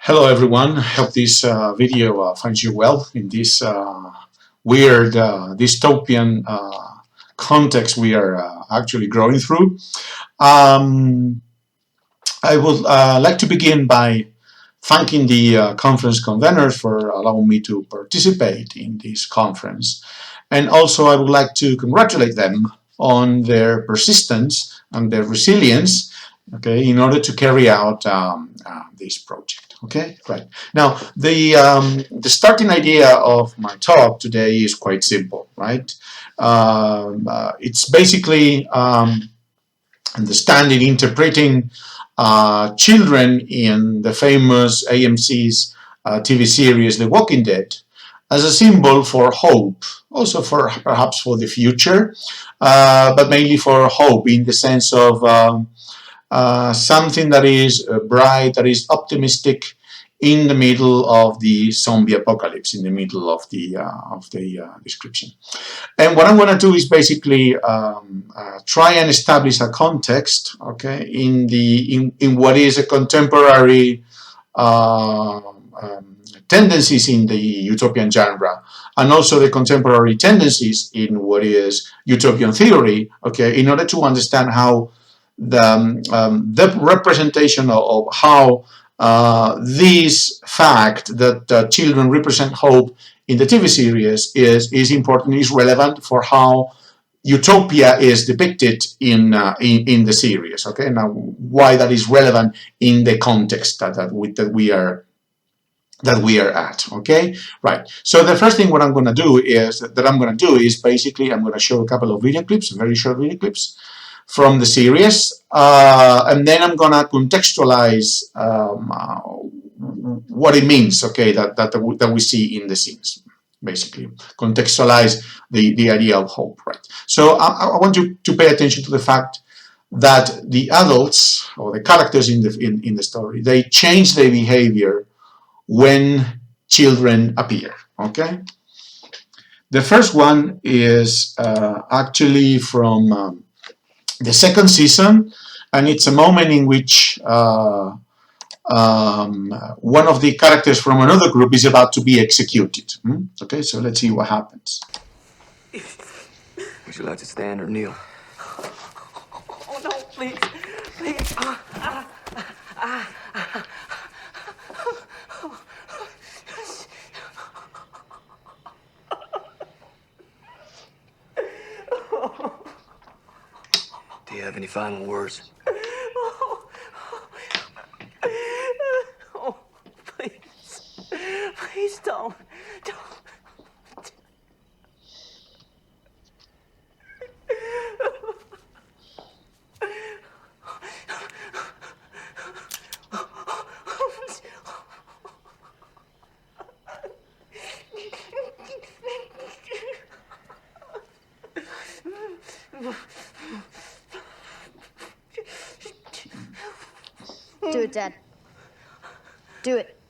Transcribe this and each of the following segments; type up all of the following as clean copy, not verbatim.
Hello everyone, I hope this video finds you well in this weird dystopian context we are actually growing through. I would like to begin by thanking the conference conveners for allowing me to participate in this conference. And also I would like to congratulate them on their persistence and their resilience, okay, in order to carry out this project. Okay, right. Now, the starting idea of my talk today is quite simple, right? It's basically understanding, interpreting children in the famous AMC's TV series The Walking Dead as a symbol for hope, also for perhaps for the future, but mainly for hope in the sense of something that is bright, that is optimistic in the middle of the zombie apocalypse, in the middle of the description. And what I'm going to do is basically try and establish a context, okay, in what is a contemporary tendencies in the utopian genre, and also the contemporary tendencies in what is utopian theory, okay, in order to understand how the representation of how this fact that children represent hope in the TV series is important, is relevant for how utopia is depicted in the series. Okay, now why that is relevant in the context that we are at. Okay, right. So the first thing what I'm going to do is basically I'm going to show a couple of video clips, very short video clips from the series, and then I'm going to contextualize what it means, okay, that we see in the scenes, basically contextualize the idea of hope, right? So I want you to pay attention to the fact that the adults or the characters in the story, they change their behavior when children appear. Okay. The first one is actually from the second season, and it's a moment in which one of the characters from another group is about to be executed. Okay, so let's see what happens. Would you like to stand or kneel? Oh no, please, please. Do you have any final words? Oh, please, please don't. Do it, Dad. Do it.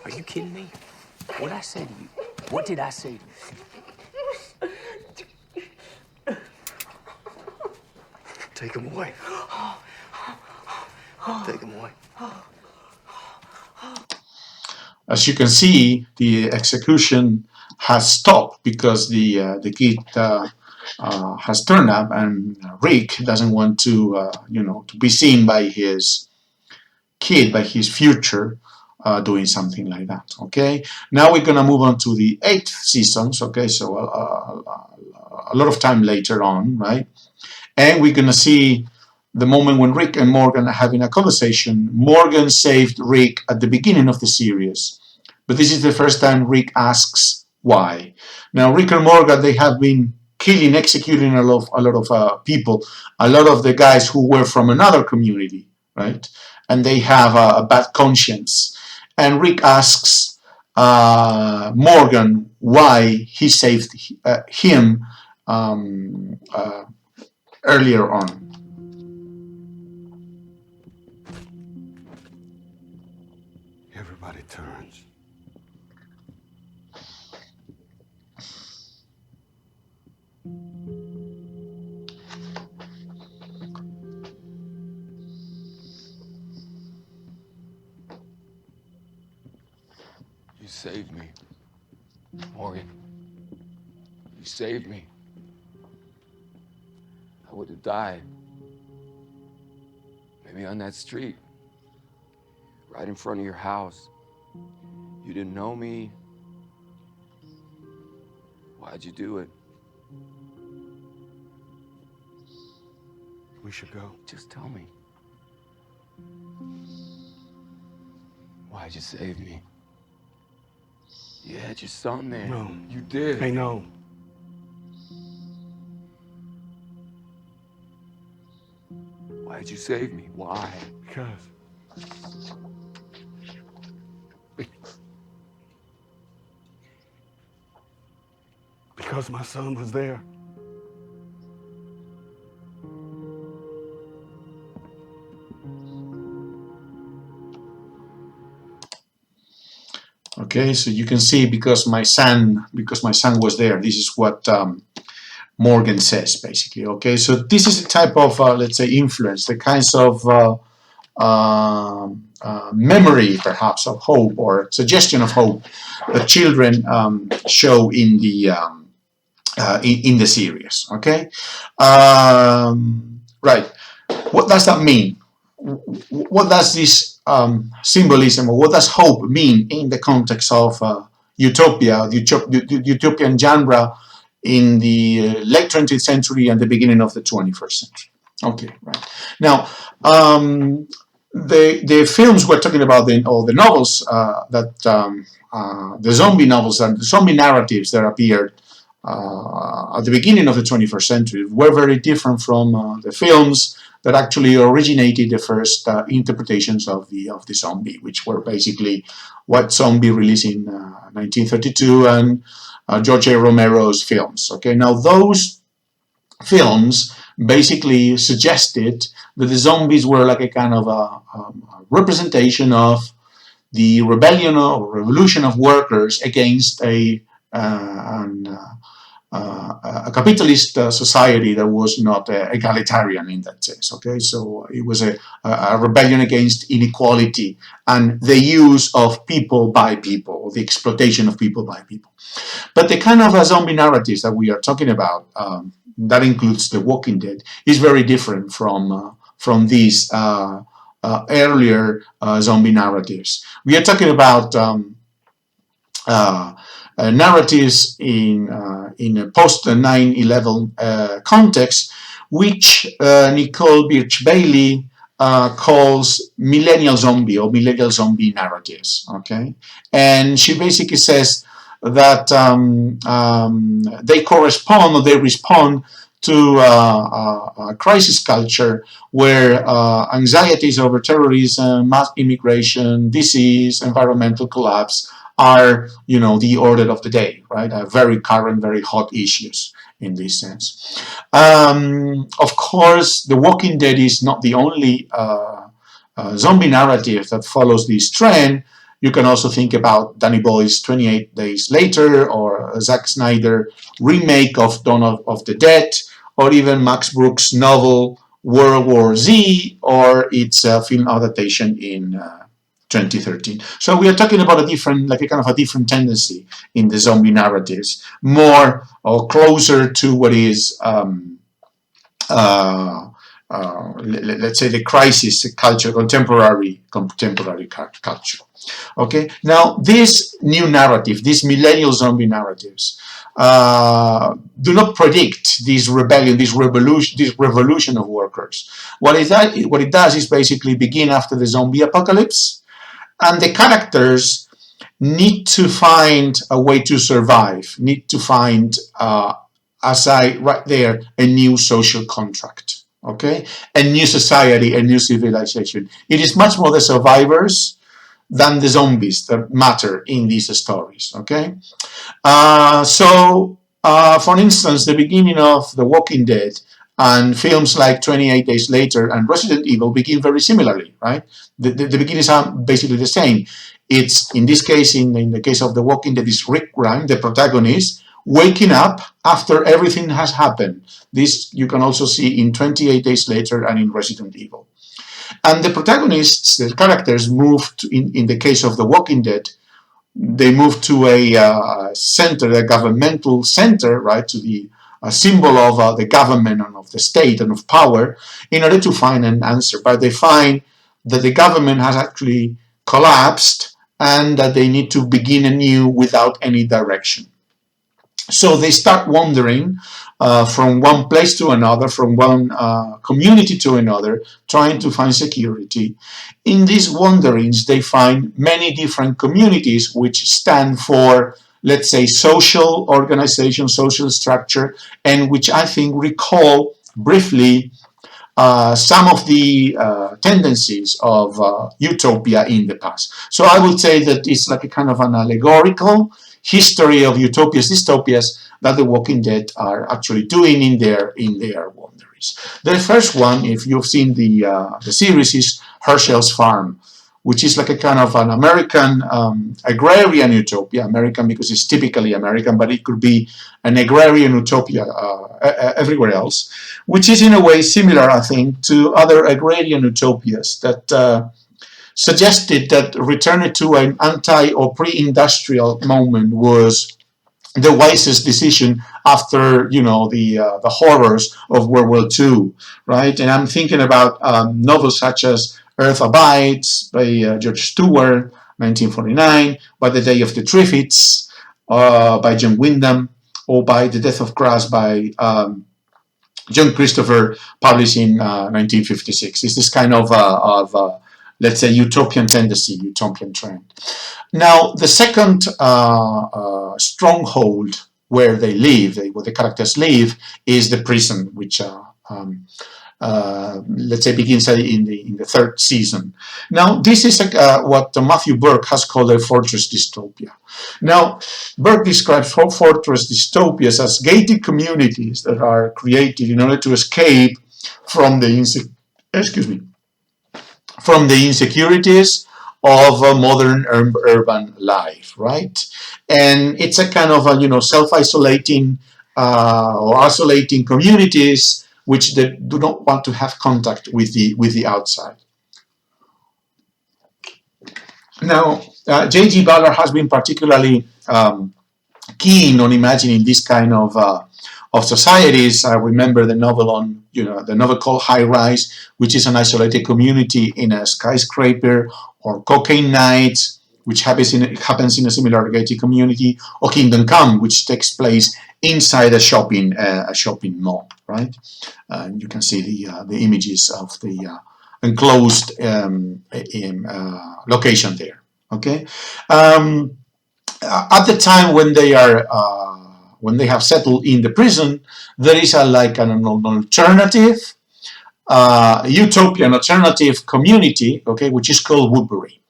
Are you kidding me? What'd I say to you? What did I say to you? Take him away. Take him away. As you can see, the execution has stopped because the kid has turned up, and Rick doesn't want to, to be seen by his kid, by his future, doing something like that. Okay. Now we're gonna move on to the 8th seasons. Okay, so a lot of time later on, right? And we're gonna see the moment when Rick and Morgan are having a conversation. Morgan saved Rick at the beginning of the series, but this is the first time Rick asks why. Now, Rick and Morgan, they have been killing, executing a lot of people, a lot of the guys who were from another community, right? And they have a bad conscience. And Rick asks Morgan why he saved him earlier on. Everybody turns. saved me. Morgan, you saved me. I would have died. Maybe on that street, right in front of your house. You didn't know me. Why'd you do it? We should go. Just tell me. Why'd you save me? You had your son there. No. You did. Hey, no. Why'd you save me? Why? Because. Because my son was there. Okay, so you can see because my son was there. This is what Morgan says basically. Okay, so this is the type of let's say influence, the kinds of memory perhaps of hope or suggestion of hope that children show in the series. Okay, right. What does that mean? What does this symbolism, or what does hope mean in the context of Utopia, the utopian genre in the late 20th century and the beginning of the 21st century? Okay, right. Now, the films we're talking about, or the novels the zombie novels and the zombie narratives that appeared at the beginning of the 21st century were very different from the films that actually originated the first interpretations of the zombie, which were basically White Zombie released in 1932 and George A. Romero's films. Okay, now those films basically suggested that the zombies were like a kind of a representation of the rebellion or revolution of workers against a capitalist society that was not egalitarian in that sense. Okay, so it was a rebellion against inequality and the use of people by people, or the exploitation of people by people. But the kind of zombie narratives that we are talking about, that includes The Walking Dead, is very different from these earlier zombie narratives. We are talking about narratives in a post 9/11 context, which Nicole Birch-Bailey calls millennial zombie or millennial zombie narratives. Okay, and she basically says that they correspond, or they respond to a crisis culture where anxieties over terrorism, mass immigration, disease, environmental collapse are, the order of the day, right? Very current, very hot issues in this sense. Of course, The Walking Dead is not the only zombie narrative that follows this trend. You can also think about Danny Boyle's 28 Days Later, or Zack Snyder remake of Dawn of the Dead, or even Max Brooks' novel World War Z, or its film adaptation in 2013. So we are talking about a different tendency in the zombie narratives, more or closer to what is, let's say, the crisis culture, contemporary culture. Okay. Now, this new narrative, these millennial zombie narratives, do not predict this rebellion, this revolution of workers. What it does is basically begin after the zombie apocalypse, and the characters need to find a way to survive, need to find, right there, a new social contract, okay? A new society, a new civilization. It is much more the survivors than the zombies that matter in these stories, okay? For instance, the beginning of The Walking Dead and films like 28 Days Later and Resident Evil begin very similarly, right? The beginnings are basically the same. It's, in this case, in the case of The Walking Dead, is Rick Grimes, the protagonist, waking up after everything has happened. This you can also see in 28 Days Later and in Resident Evil. And the protagonists, the characters, in the case of The Walking Dead, they move to a center, a governmental center, right, to the symbol of the government and of the state and of power, in order to find an answer. But they find that the government has actually collapsed and that they need to begin anew without any direction. So they start wandering from one place to another, from one community to another, trying to find security. In these wanderings, they find many different communities which stand for, let's say, social organization, social structure, and which I think recall briefly some of the tendencies of utopia in the past. So I would say that it's like a kind of an allegorical history of utopias, dystopias that the Walking Dead are actually doing in their wanderings. The first one, if you've seen the series, is Herschel's Farm, which is like a kind of an American agrarian utopia. American because it's typically American, but it could be an agrarian utopia everywhere else, which is in a way similar, I think, to other agrarian utopias that suggested that returning to an anti or pre-industrial moment was the wisest decision after, you know, the horrors of World War II, right? And I'm thinking about novels such as Earth Abides by George Stewart, 1949, By the Day of the Triffids by John Wyndham, or by The Death of Grass by John Christopher, published in 1956. It's this kind of let's say, utopian tendency, utopian trend. Now, the second stronghold where they live, where the characters live, is the prison, which let's say begins in the third season. Now, this is what Matthew Burke has called a fortress dystopia. Now, Burke describes fortress dystopias as gated communities that are created in order to escape from the insecurities of a modern urban life, right? And it's a kind of a, self-isolating or isolating communities which they do not want to have contact with the outside. Now, J.G. Ballard has been particularly keen on imagining this kind of societies. I remember the novel called High Rise, which is an isolated community in a skyscraper, or Cocaine Nights, which happens in a similar gated community, or Kingdom Come, which takes place inside a shopping mall, right? You can see the images of the enclosed location there. Okay. At the time when they are when they have settled in the prison, there is an alternative utopian alternative community, okay, which is called Woodbury.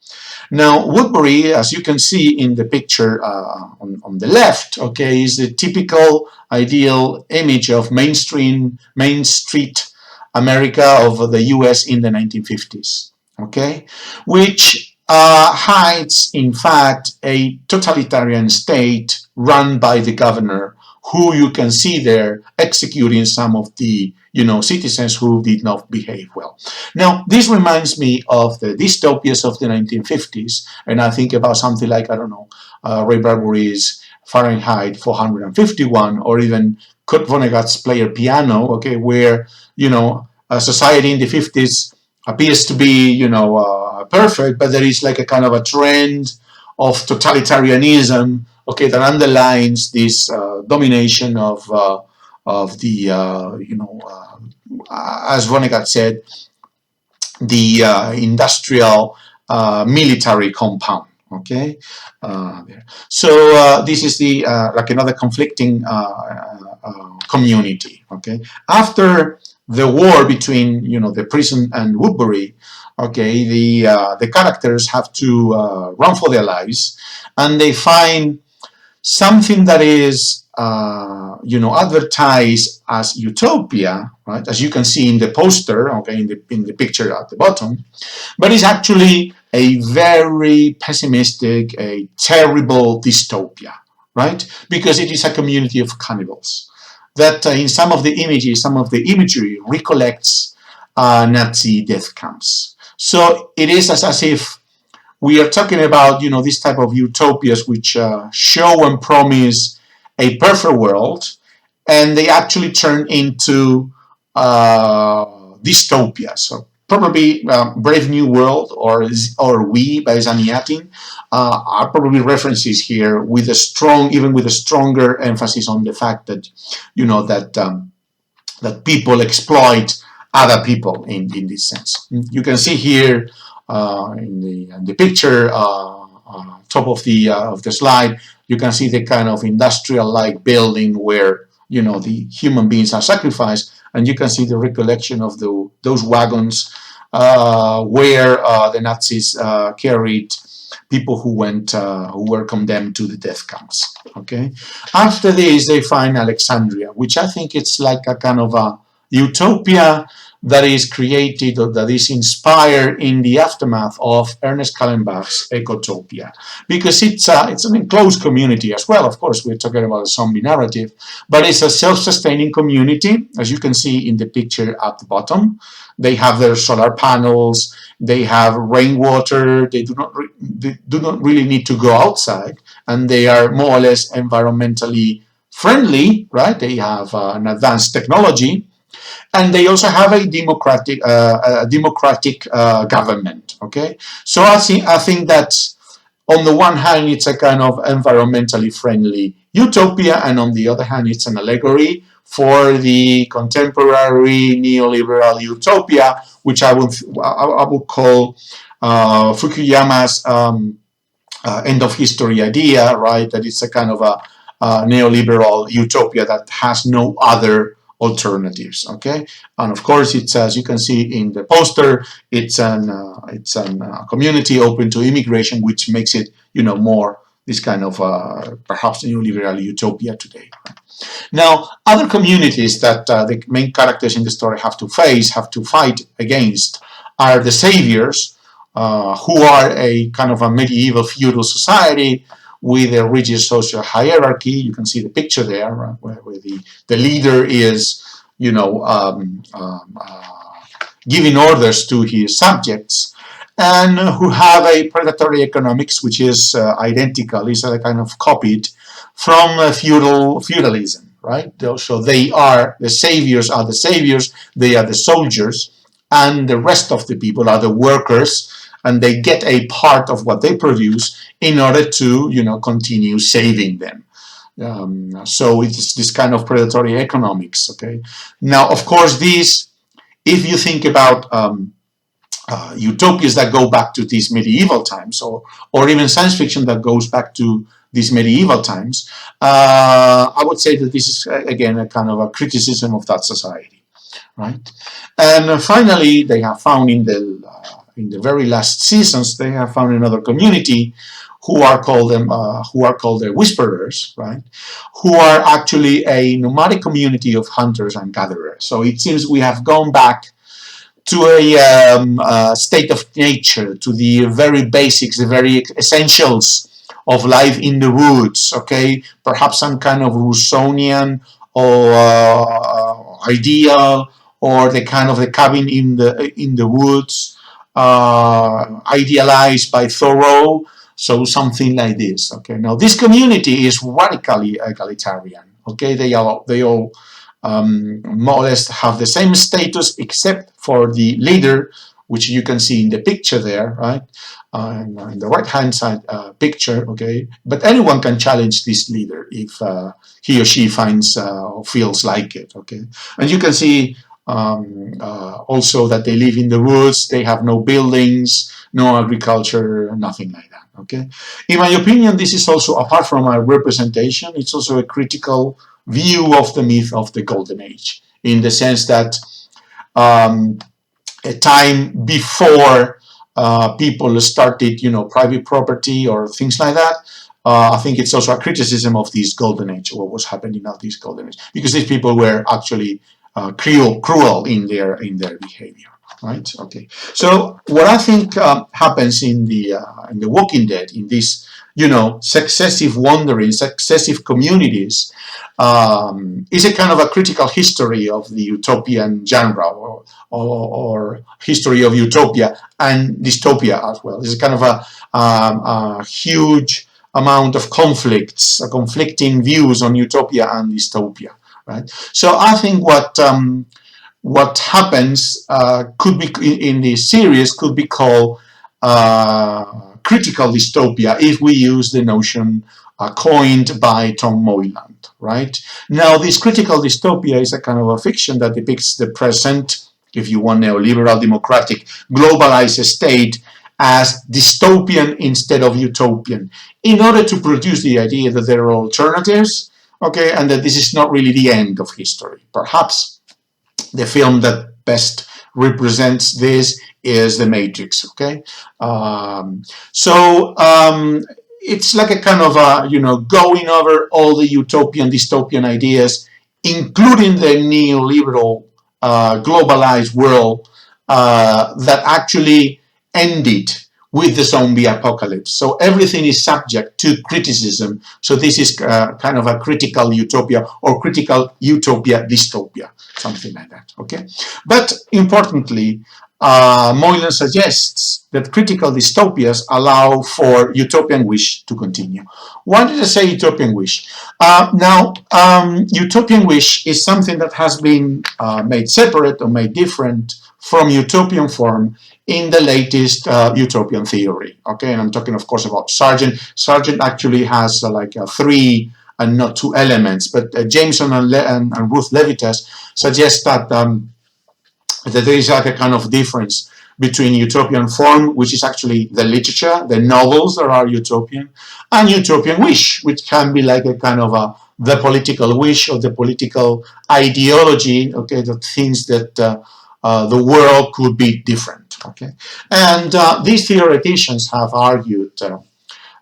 Now, Woodbury, as you can see in the picture on the left, okay, is the typical ideal image of Main Street America of the US in the 1950s, okay, which hides, in fact, a totalitarian state run by the governor, who you can see there executing some of the citizens who did not behave well. Now, this reminds me of the dystopias of the 1950s, and I think about something like, I don't know, Ray Bradbury's Fahrenheit 451, or even Kurt Vonnegut's Player Piano, okay, where, a society in the 50s appears to be, perfect, but there is like a kind of a trend of totalitarianism, okay, that underlines this domination of the, as Vonnegut said, the industrial military compound. Okay, so this is the like another conflicting community. Okay, after the war between the prison and Woodbury, okay, the characters have to run for their lives, and they find something that is advertised as utopia, right? As you can see in the poster, okay, in the picture at the bottom, but it's actually a very pessimistic, a terrible dystopia, right? Because it is a community of cannibals that in some of the imagery recollects Nazi death camps. So it is as if we are talking about, this type of utopias which show and promise a perfect world, and they actually turn into dystopias. So probably Brave New World or We by Zaniatin are probably references here with even with a stronger emphasis on the fact that, that people exploit other people in this sense. You can see here in the picture, top of the slide, you can see the kind of industrial-like building where the human beings are sacrificed, and you can see the recollection of those wagons where the Nazis carried people who were condemned to the death camps. Okay. After this, they find Alexandria, which I think it's like a kind of a utopia that is created or that is inspired in the aftermath of Ernest Kallenbach's Ecotopia, because it's an enclosed community as well. Of course, we're talking about a zombie narrative, but it's a self-sustaining community, as you can see in the picture at the bottom. They have their solar panels, they have rainwater, they do not really need to go outside, and they are more or less environmentally friendly, right? They have an advanced technology, and they also have a democratic government. Okay, so I think that on the one hand it's a kind of environmentally friendly utopia, and on the other hand it's an allegory for the contemporary neoliberal utopia, which I would call Fukuyama's end of history idea, right? That it's a kind of a neoliberal utopia that has no other alternatives. Okay, and of course it's, as you can see in the poster, it's an community open to immigration, which makes it more this kind of perhaps neoliberal utopia today. Now, other communities that the main characters in the story have to fight against are the saviors, who are a kind of a medieval feudal society with a rigid social hierarchy. You can see the picture there, right, where the leader is, giving orders to his subjects, and who have a predatory economics, which is identical, is a kind of copied from feudalism, right? So they are the saviors, they are the soldiers, and the rest of the people are the workers, and they get a part of what they produce in order to, continue saving them. So it's this kind of predatory economics. Okay. Now, of course, if you think about utopias that go back to these medieval times, or even science fiction that goes back to these medieval times, I would say that this is again a kind of a criticism of that society, right? And finally, they have found in the very last seasons, they have found another community who are called the Whisperers, right? Who are actually a nomadic community of hunters and gatherers. So it seems we have gone back to a state of nature, to the very basics, the very essentials of life in the woods. Okay, perhaps some kind of Rousseauian or ideal, or the kind of the cabin in the woods, idealized by Thoreau. So something like this. Okay, now this community is radically egalitarian. Okay, they all more or less have the same status, except for the leader, which you can see in the picture there, right? In the right-hand side picture, okay? But anyone can challenge this leader if he or she finds or feels like it, okay? And you can see also that they live in the woods, they have no buildings, no agriculture, nothing like that, okay? In my opinion, this is also, apart from a representation, it's also a critical view of the myth of the Golden Age, in the sense that a time before people started, private property or things like that. I think it's also a criticism of this Golden Age, what was happening at this Golden Age, because these people were actually cruel in their behavior, right? Okay. So what I think happens in the Walking Dead, in this successive wandering, successive communities, is a kind of a critical history of the utopian genre, or history of utopia and dystopia as well. It's kind of a huge amount of conflicts, conflicting views on utopia and dystopia, right? So I think what happens could be in this series could be called critical dystopia, if we use the notion coined by Tom Moylan, right? Now, this critical dystopia is a kind of a fiction that depicts the present, if you want, neoliberal, democratic, globalized state as dystopian instead of utopian, in order to produce the idea that there are alternatives, okay, and that this is not really the end of history. Perhaps the film that best represents this is The Matrix, okay? It's like a kind of going over all the utopian, dystopian ideas, including the neoliberal globalized world that actually ended with the zombie apocalypse. So everything is subject to criticism. So this is kind of a critical utopia, or critical utopia dystopia, something like that, okay? But importantly, Moylan suggests that critical dystopias allow for utopian wish to continue. Why did I say utopian wish? Utopian wish is something that has been made separate or made different from utopian form in the latest utopian theory. Okay, and I'm talking, of course, about Sargent. Sargent actually has three and not two elements, but Jameson and Ruth Levitas suggest that there is like a kind of difference between utopian form, which is actually the literature, the novels that are utopian, and utopian wish, which can be like a kind of the political wish or the political ideology, okay, that thinks that the world could be different. Okay, and these theoreticians have argued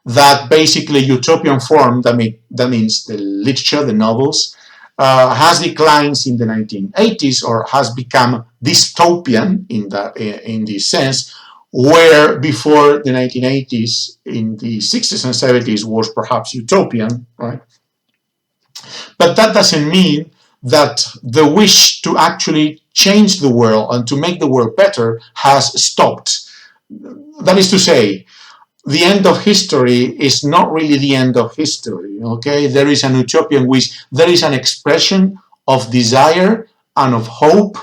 that basically utopian form, that means the literature, the novels, has declines in the 1980s, or has become dystopian in this sense, where before the 1980s, in the 60s and 70s, was perhaps utopian, right? But that doesn't mean that the wish to actually change the world and to make the world better has stopped. That is to say, the end of history is not really the end of history, okay? There is an utopian wish, there is an expression of desire and of hope,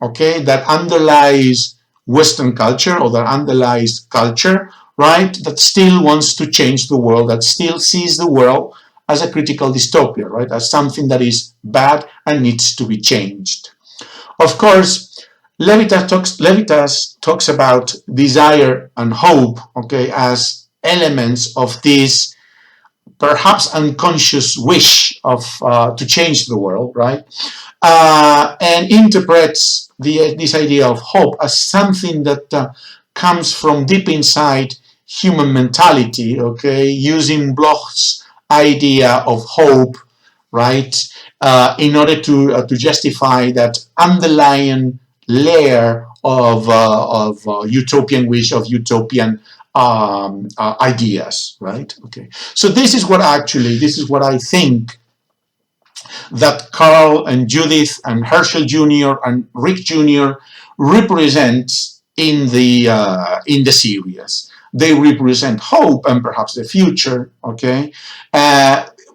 okay, that underlies Western culture, or that underlies culture, right, that still wants to change the world, that still sees the world as a critical dystopia, right, as something that is bad and needs to be changed. Of course, Levitas talks about desire and hope, okay, as elements of this perhaps unconscious wish of to change the world, right? And interprets this idea of hope as something that comes from deep inside human mentality, okay, using Bloch's idea of hope, right, in order to justify that underlying layer of utopian wish, of utopian ideas, right? Okay, so this is what I think that Carl and Judith and Herschel Jr. and Rick Jr. represent in the series. They represent hope and perhaps the future, okay,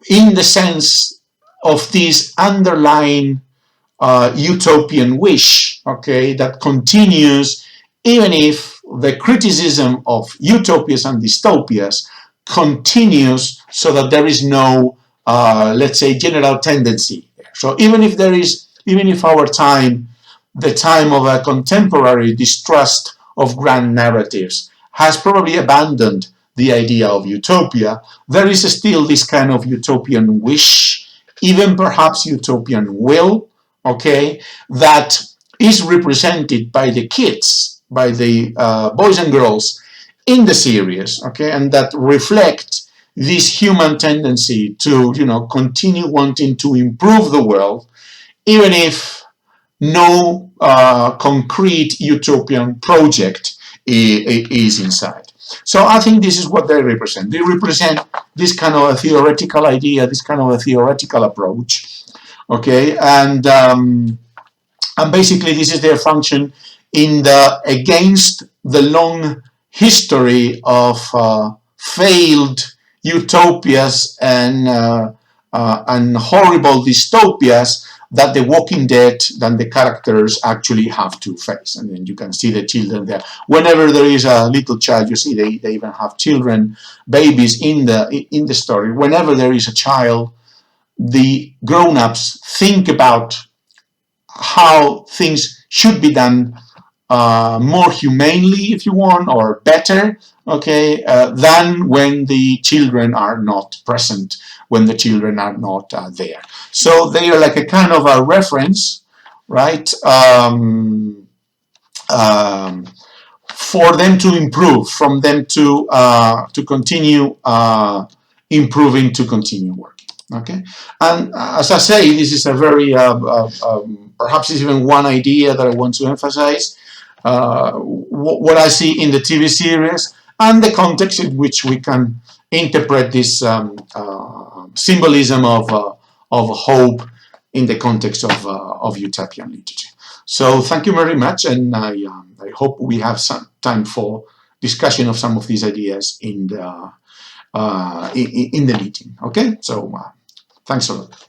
in the sense of this underlying utopian wish, okay, that continues even if the criticism of utopias and dystopias continues, so that there is no, let's say, general tendency. So even if our time, the time of a contemporary distrust of grand narratives, has probably abandoned the idea of utopia, there is still this kind of utopian wish, even perhaps utopian will, okay, that is represented by the kids, by the boys and girls in the series, okay, and that reflect this human tendency to, continue wanting to improve the world, even if no concrete utopian project is inside. So I think this is what they represent. They represent this kind of a theoretical idea, this kind of a theoretical approach, okay, and basically this is their function in the against the long history of failed utopias and horrible dystopias that the Walking Dead, that the characters actually have to face. And then you can see the children there. Whenever there is a little child, you see they even have children, babies in the story. Whenever there is a child, the grown-ups think about how things should be done more humanely, if you want, or better, okay, than when the children are not present, when the children are not there. So they are like a kind of a reference, right, for them to improve, from them to continue improving, to continue working. Okay, and as I say, this is a very perhaps it's even one idea that I want to emphasize. What I see in the TV series and the context in which we can interpret this symbolism of hope in the context of utopian literature. So thank you very much, and I hope we have some time for discussion of some of these ideas in the meeting. Okay, so thanks a lot.